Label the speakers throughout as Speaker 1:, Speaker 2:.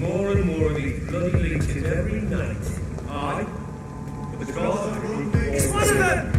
Speaker 1: more and more of these bloody leeches every night. Aye? But the gods are running. Spiderman!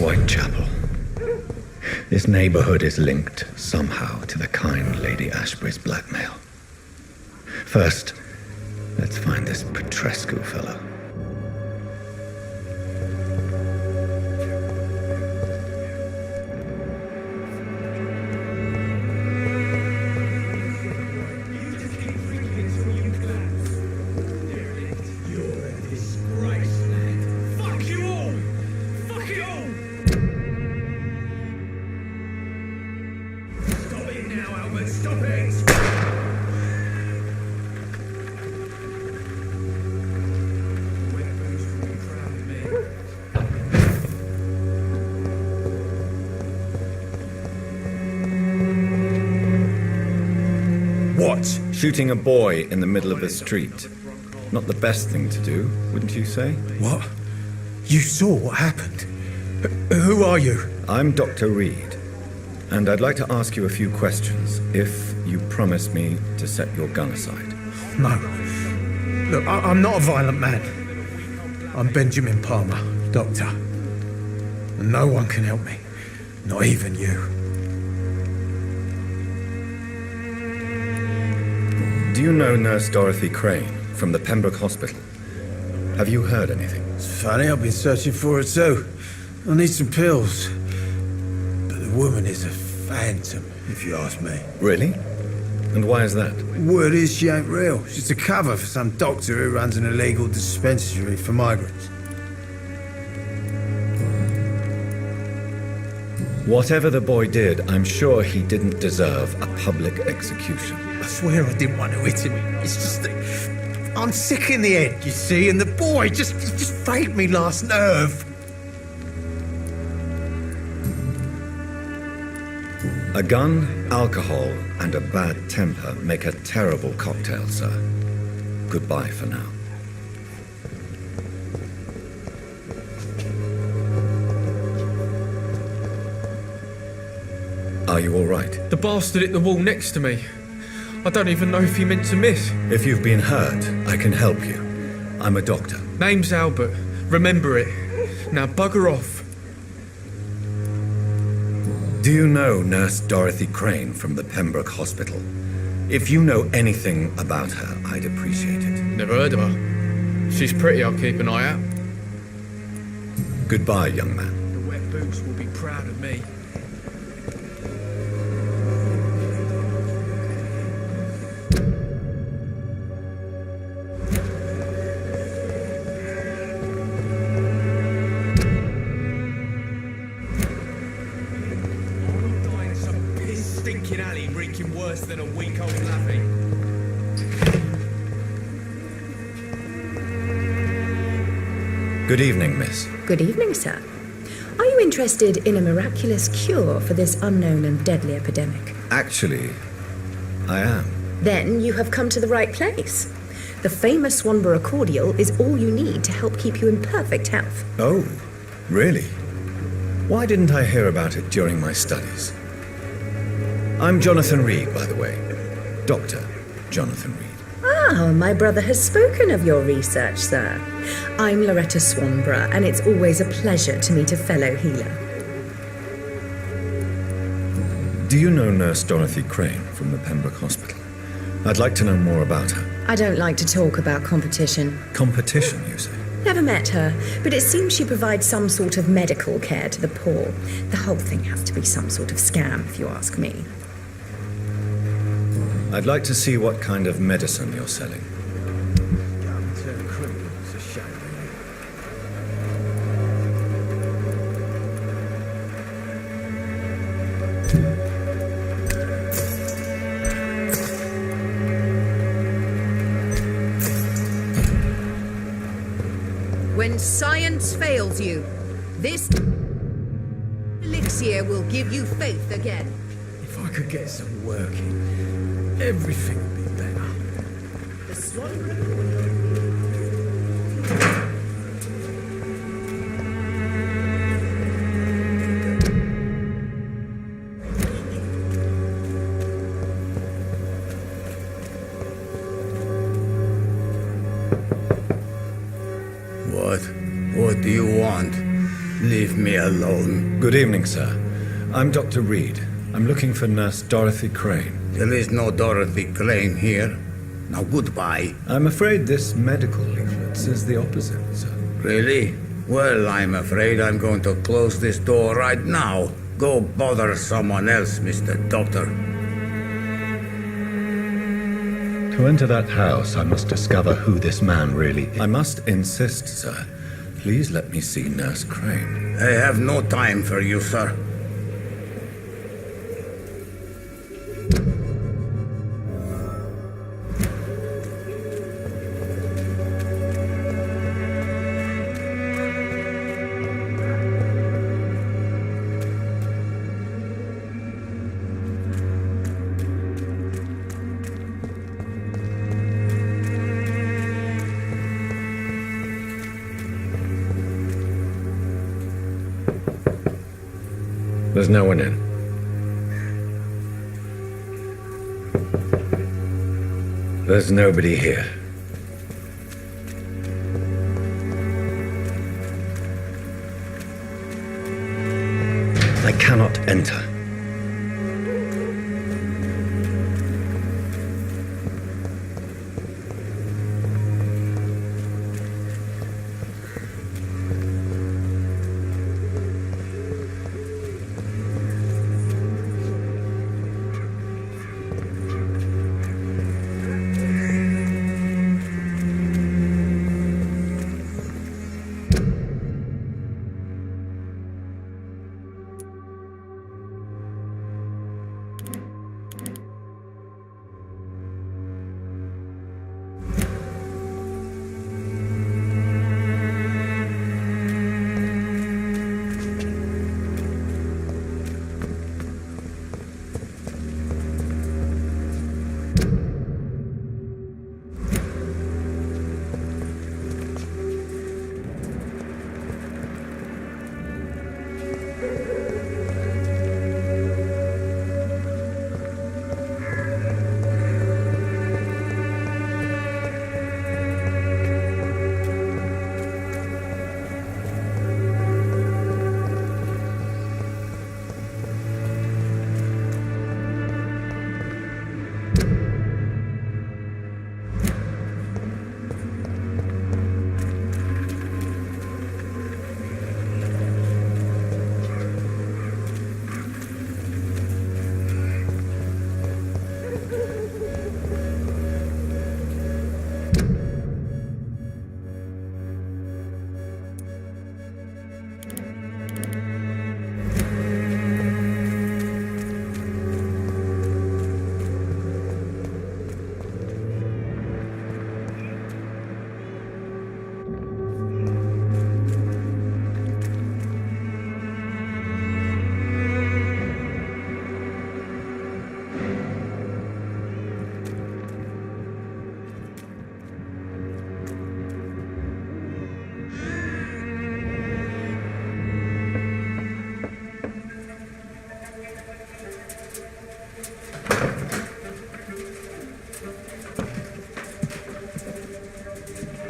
Speaker 2: Whitechapel. This neighborhood is linked somehow to the kind Lady Ashbury's blackmail. First, let's find this Petrescu fellow. Shooting a boy in the middle of the street. Not the best thing to do, wouldn't you say?
Speaker 3: What? You saw what happened? Who are you?
Speaker 2: I'm Dr. Reed, and I'd like to ask you a few questions, if you promise me to set your gun aside.
Speaker 3: No. Look, I'm not a violent man. I'm Benjamin Palmer, doctor. And no one can help me. Not even you.
Speaker 2: Do you know Nurse Dorothy Crane from the Pembroke Hospital? Have you heard anything?
Speaker 3: It's funny, I've been searching for her too. I need some pills. But the woman is a phantom, if you ask me.
Speaker 2: Really? And why is that?
Speaker 3: Word is she ain't real. She's a cover for some doctor who runs an illegal dispensary for migrants.
Speaker 2: Whatever the boy did, I'm sure he didn't deserve a public execution.
Speaker 3: I swear I didn't want to hit him. It's just that I'm sick in the head, you see, and the boy just faked me last nerve.
Speaker 2: A gun, alcohol, and a bad temper make a terrible cocktail, sir. Goodbye for now. Are you all right?
Speaker 4: The bastard hit the wall next to me. I don't even know if he meant to miss.
Speaker 2: If you've been hurt, I can help you. I'm a doctor.
Speaker 4: Name's Albert. Remember it. Now bugger off.
Speaker 2: Do you know Nurse Dorothy Crane from the Pembroke Hospital? If you know anything about her, I'd appreciate it.
Speaker 4: Never heard of her. She's pretty, I'll keep an eye out.
Speaker 2: Goodbye, young man.
Speaker 4: The wet boots will be proud of me. Worse than a week-old lappy.
Speaker 2: Good evening, miss.
Speaker 5: Good evening, sir. Are you interested in a miraculous cure for this unknown and deadly epidemic?
Speaker 2: Actually, I am.
Speaker 5: Then you have come to the right place. The famous Swanborough cordial is all you need to help keep you in perfect health.
Speaker 2: Oh, really? Why didn't I hear about it during my studies? I'm Jonathan Reed, by the way. Dr. Jonathan Reed.
Speaker 5: Ah, my brother has spoken of your research, sir. I'm Loretta Swanborough, and it's always a pleasure to meet a fellow healer.
Speaker 2: Do you know Nurse Dorothy Crane from the Pembroke Hospital? I'd like to know more about her.
Speaker 5: I don't like to talk about competition.
Speaker 2: Competition, you say?
Speaker 5: Never met her, but it seems she provides some sort of medical care to the poor. The whole thing has to be some sort of scam, if you ask me.
Speaker 2: I'd like to see what kind of medicine you're selling.
Speaker 6: When science fails you, this elixir will give you faith again.
Speaker 3: If I could get some working, everything would be better.
Speaker 6: The swan.
Speaker 7: What do you want? Leave me alone.
Speaker 2: Good evening, sir. I'm Dr. Reed. I'm looking for Nurse Dorothy Crane.
Speaker 7: There is no Dorothy Crane here. Now goodbye.
Speaker 2: I'm afraid this medical leaflet says the opposite, sir.
Speaker 7: Really? Well, I'm afraid I'm going to close this door right now. Go bother someone else, Mr. Doctor.
Speaker 2: To enter that house, I must discover who this man really is. I must insist, sir. Please let me see Nurse Crane.
Speaker 7: I have no time for you, sir.
Speaker 2: There's no one in. There's nobody here. I cannot enter.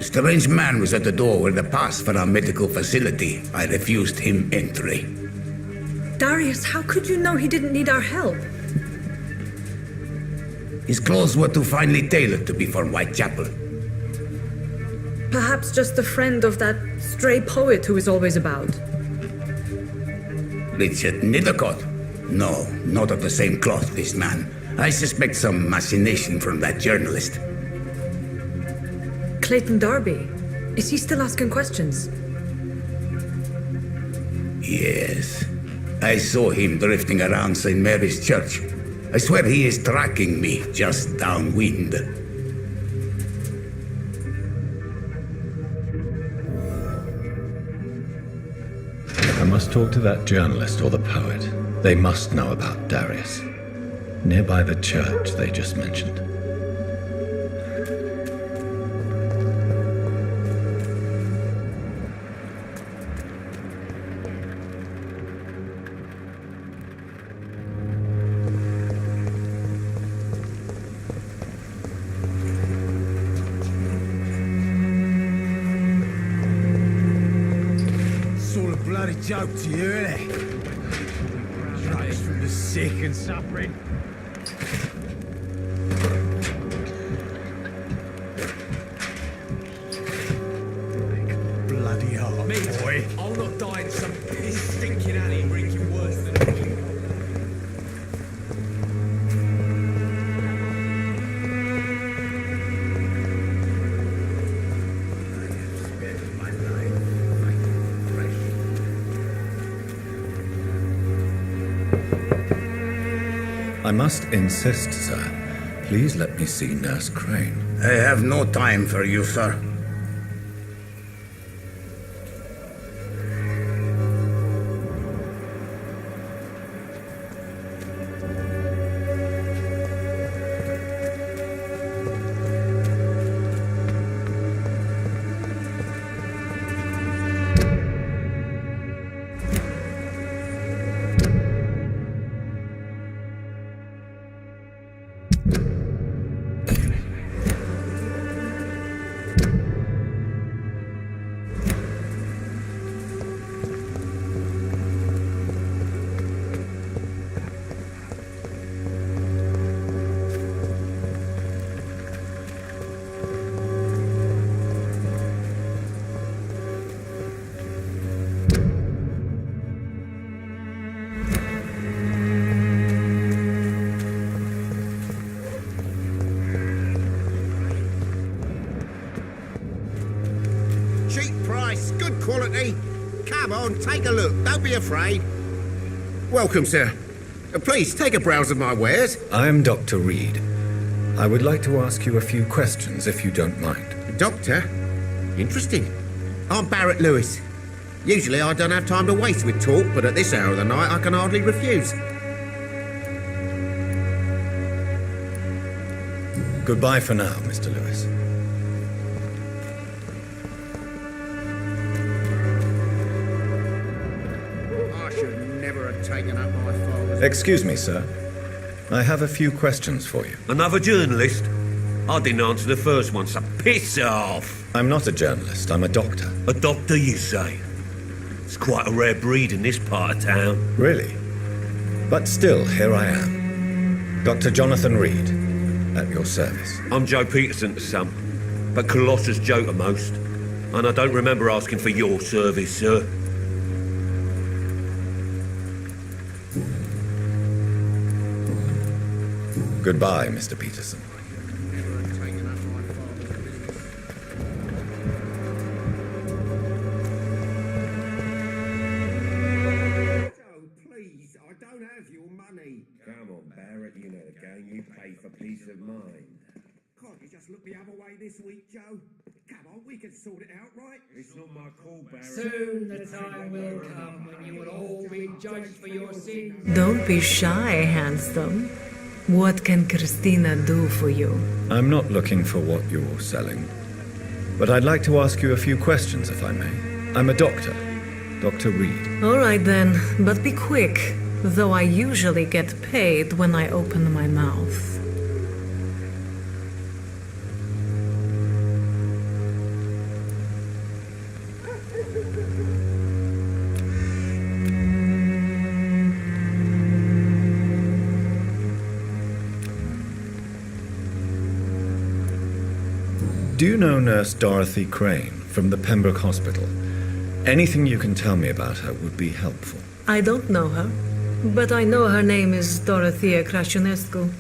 Speaker 2: A strange man was at the door with a pass for our medical facility. I refused him entry.
Speaker 5: Darius, how could you know he didn't need our help?
Speaker 7: His clothes were too finely tailored to be for Whitechapel.
Speaker 5: Perhaps just a friend of that stray poet who is always about.
Speaker 7: Richard Nithercott? No, not of the same cloth, this man. I suspect some machination from that journalist.
Speaker 5: Clayton Darby. Is he still asking questions?
Speaker 7: Yes. I saw him drifting around St. Mary's Church. I swear he is tracking me just downwind.
Speaker 2: I must talk to that journalist or the poet. They must know about Darius. Nearby the church they just mentioned.
Speaker 3: bloody joke to you, innit? Right from the sick and suffering. Bloody heart, boy.
Speaker 1: I'll not die in some piss stinking alley reeking worse than me.
Speaker 2: I must insist, sir. Please let me see Nurse Crane.
Speaker 7: I have no time for you, sir.
Speaker 8: Good quality. Come on, take a look. Don't be afraid. Welcome, sir. Please, take a browse of my wares.
Speaker 2: I'm Dr. Reed. I would like to ask you a few questions, if you don't mind.
Speaker 8: Doctor? Interesting. I'm Barrett Lewis. Usually I don't have time to waste with talk, but at this hour of the night I can hardly refuse.
Speaker 2: Goodbye for now, Mr. Lewis.
Speaker 8: Taken up my father's...
Speaker 2: Excuse me, sir. I have a few questions for you.
Speaker 1: Another journalist? I didn't answer the first one, so piss off!
Speaker 2: I'm not a journalist, I'm a doctor.
Speaker 1: A doctor, you say? It's quite a rare breed in this part of town.
Speaker 2: Really? But still, here I am. Dr. Jonathan Reed, at your service.
Speaker 1: I'm Joe Peterson to some, but Colossus Joe to most. And I don't remember asking for your service, sir.
Speaker 2: Goodbye, Mr. Peterson.
Speaker 8: Please, I don't have your money.
Speaker 7: Come on, Barrett, you know the game. You pay for peace of mind.
Speaker 8: Can't you just look the other way this week, Joe? Come on, we can sort it out, right?
Speaker 7: It's not my call, Barrett.
Speaker 9: Soon the time will come when you will all be judged for your sins.
Speaker 5: Don't be shy, handsome. What can Christina do for you?
Speaker 2: I'm not looking for what you're selling, but I'd like to ask you a few questions, if I may. I'm a doctor, Dr. Reed.
Speaker 5: All right then, but be quick, though I usually get paid when I open my mouth.
Speaker 2: Do you know Nurse Dorothy Crane from the Pembroke Hospital? Anything you can tell me about her would be helpful.
Speaker 5: I don't know her, but I know her name is Dorothea Crăciunescu.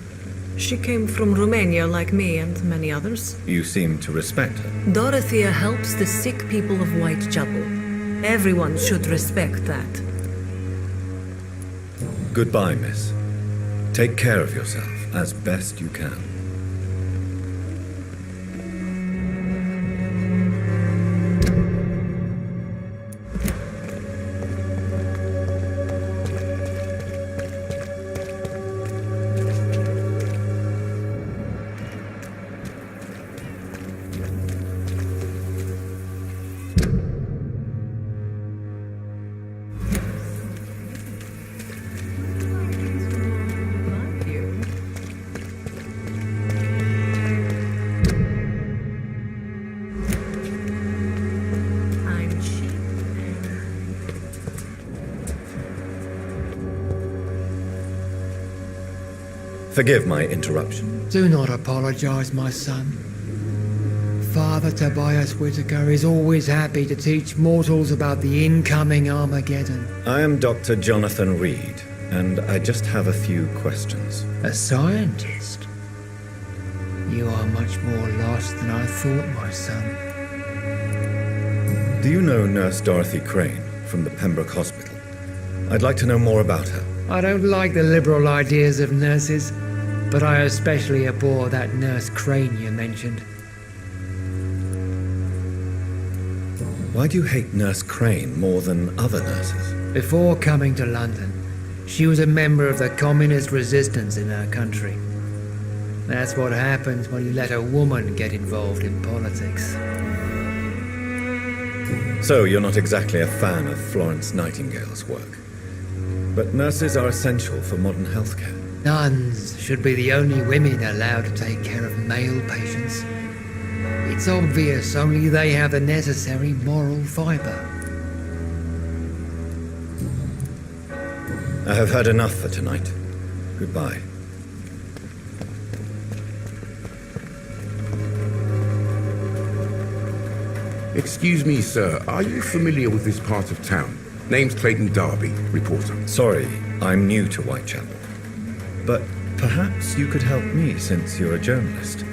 Speaker 5: She came from Romania like me and many others.
Speaker 2: You seem to respect her.
Speaker 5: Dorothea helps the sick people of Whitechapel. Everyone should respect that.
Speaker 2: Goodbye, miss. Take care of yourself as best you can. Forgive my interruption.
Speaker 9: Do not apologize, my son. Father Tobias Whitaker is always happy to teach mortals about the incoming Armageddon.
Speaker 2: I am Dr. Jonathan Reed, and I just have a few questions.
Speaker 9: A scientist? You are much more lost than I thought, my son.
Speaker 2: Do you know Nurse Dorothy Crane from the Pembroke Hospital? I'd like to know more about her.
Speaker 9: I don't like the liberal ideas of nurses, but I especially abhor that Nurse Crane you mentioned.
Speaker 2: Why do you hate Nurse Crane more than other nurses?
Speaker 9: Before coming to London, she was a member of the communist resistance in her country. That's what happens when you let a woman get involved in politics.
Speaker 2: So you're not exactly a fan of Florence Nightingale's work. But nurses are essential for modern healthcare.
Speaker 9: Nuns should be the only women allowed to take care of male patients. It's obvious only they have the necessary moral fiber.
Speaker 2: I have heard enough for tonight. Goodbye.
Speaker 10: Excuse me, sir. Are you familiar with this part of town? Name's Clayton Darby, reporter.
Speaker 2: Sorry, I'm new to Whitechapel. But perhaps you could help me since you're a journalist.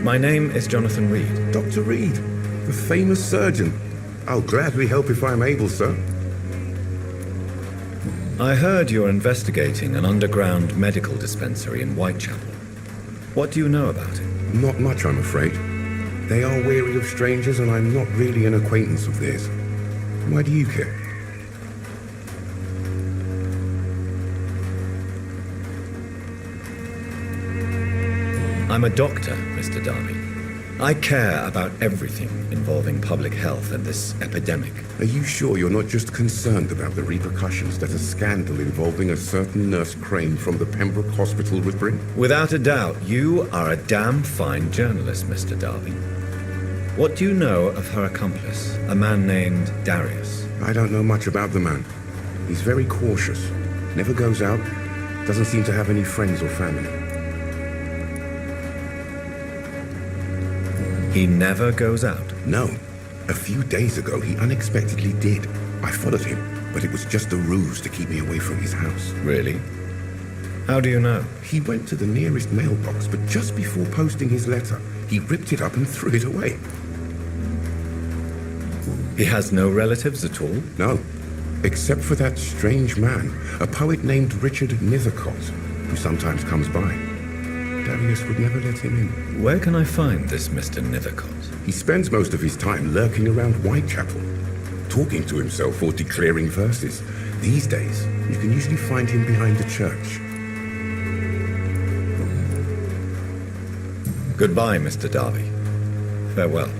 Speaker 2: My name is Jonathan Reed.
Speaker 10: Dr. Reed, the famous surgeon. I'll gladly help if I'm able, sir.
Speaker 2: I heard you're investigating an underground medical dispensary in Whitechapel. What do you know about it?
Speaker 10: Not much, I'm afraid. They are wary of strangers, and I'm not really an acquaintance of theirs. Why do you care?
Speaker 2: I'm a doctor, Mr. Darby. I care about everything involving public health and this epidemic.
Speaker 10: Are you sure you're not just concerned about the repercussions that a scandal involving a certain Nurse Crane from the Pembroke Hospital would bring?
Speaker 2: Without a doubt, you are a damn fine journalist, Mr. Darby. What do you know of her accomplice, a man named Darius?
Speaker 10: I don't know much about the man. He's very cautious, never goes out, doesn't seem to have any friends or family.
Speaker 2: He never goes out?
Speaker 10: No. A few days ago, he unexpectedly did. I followed him, but it was just a ruse to keep me away from his house.
Speaker 2: Really? How do you know?
Speaker 10: He went to the nearest mailbox, but just before posting his letter, he ripped it up and threw it away.
Speaker 2: He has no relatives at all?
Speaker 10: No, except for that strange man, a poet named Richard Nethercott, who sometimes comes by. Darius would never let him in.
Speaker 2: Where can I find this Mr. Nethercott?
Speaker 10: He spends most of his time lurking around Whitechapel, talking to himself or declaring verses. These days, you can usually find him behind the church.
Speaker 2: Goodbye, Mr. Darby. Farewell.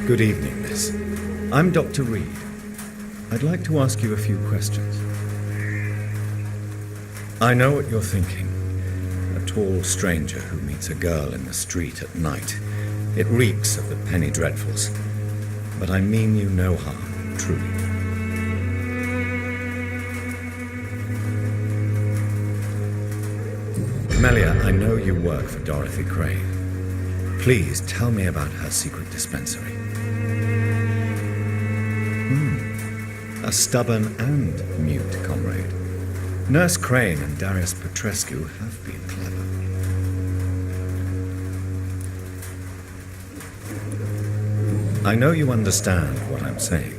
Speaker 2: Good evening, miss. I'm Dr. Reed. I'd like to ask you a few questions. I know what you're thinking. A tall stranger who meets a girl in the street at night. It reeks of the penny dreadfuls. But I mean you no harm, truly. Melia, I know you work for Dorothy Crane. Please tell me about her secret dispensary. A stubborn and mute comrade. Nurse Crane and Darius Petrescu have been clever. I know you understand what I'm saying.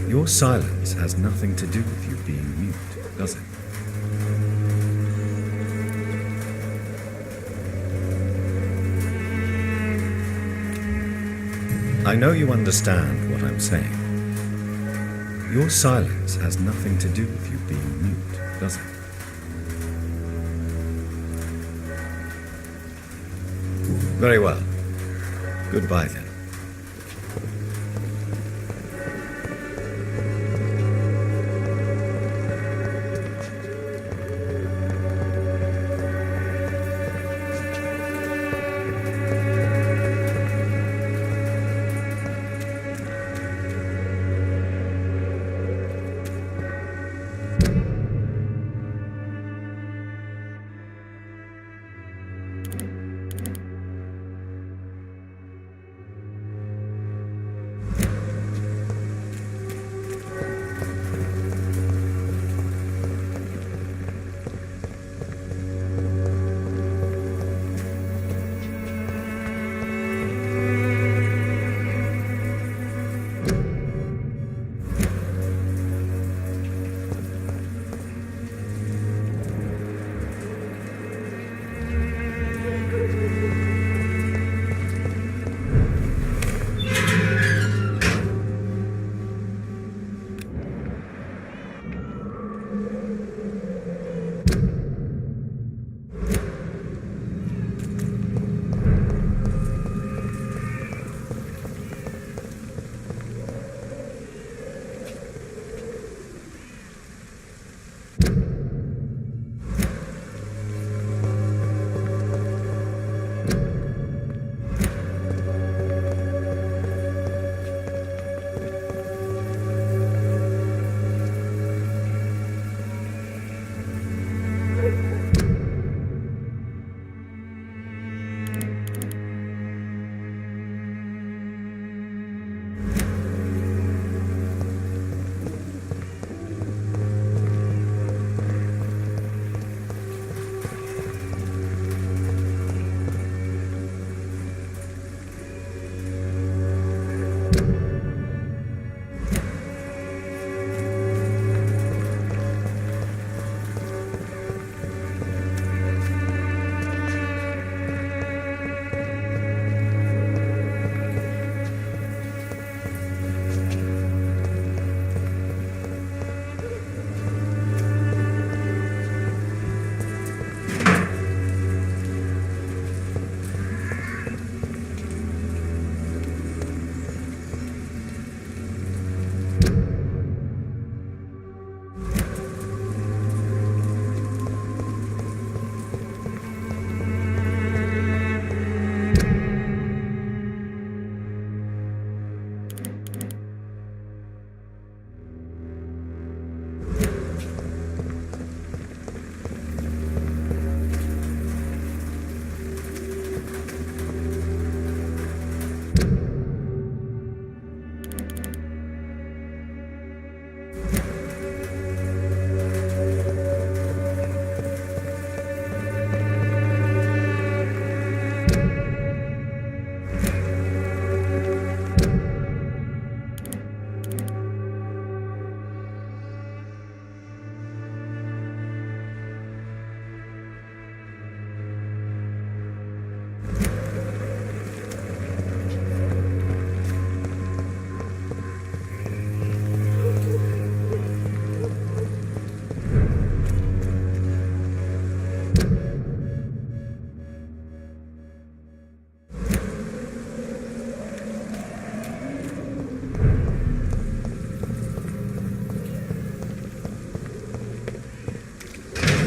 Speaker 2: Your silence has nothing to do with you being mute, does it? I know you understand what I'm saying. Your silence has nothing to do with you being mute, does it? Very well. Goodbye then.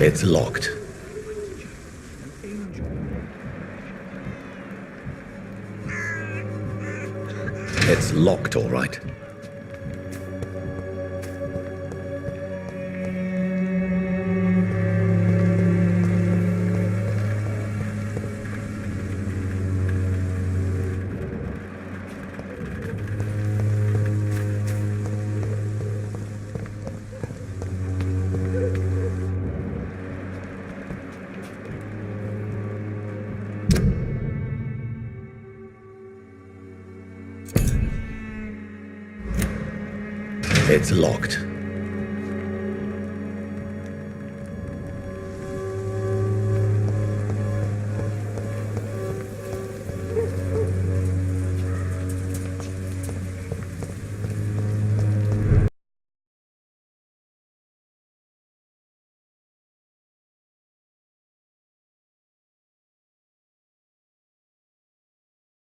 Speaker 2: It's locked. It's locked, all right. It's locked.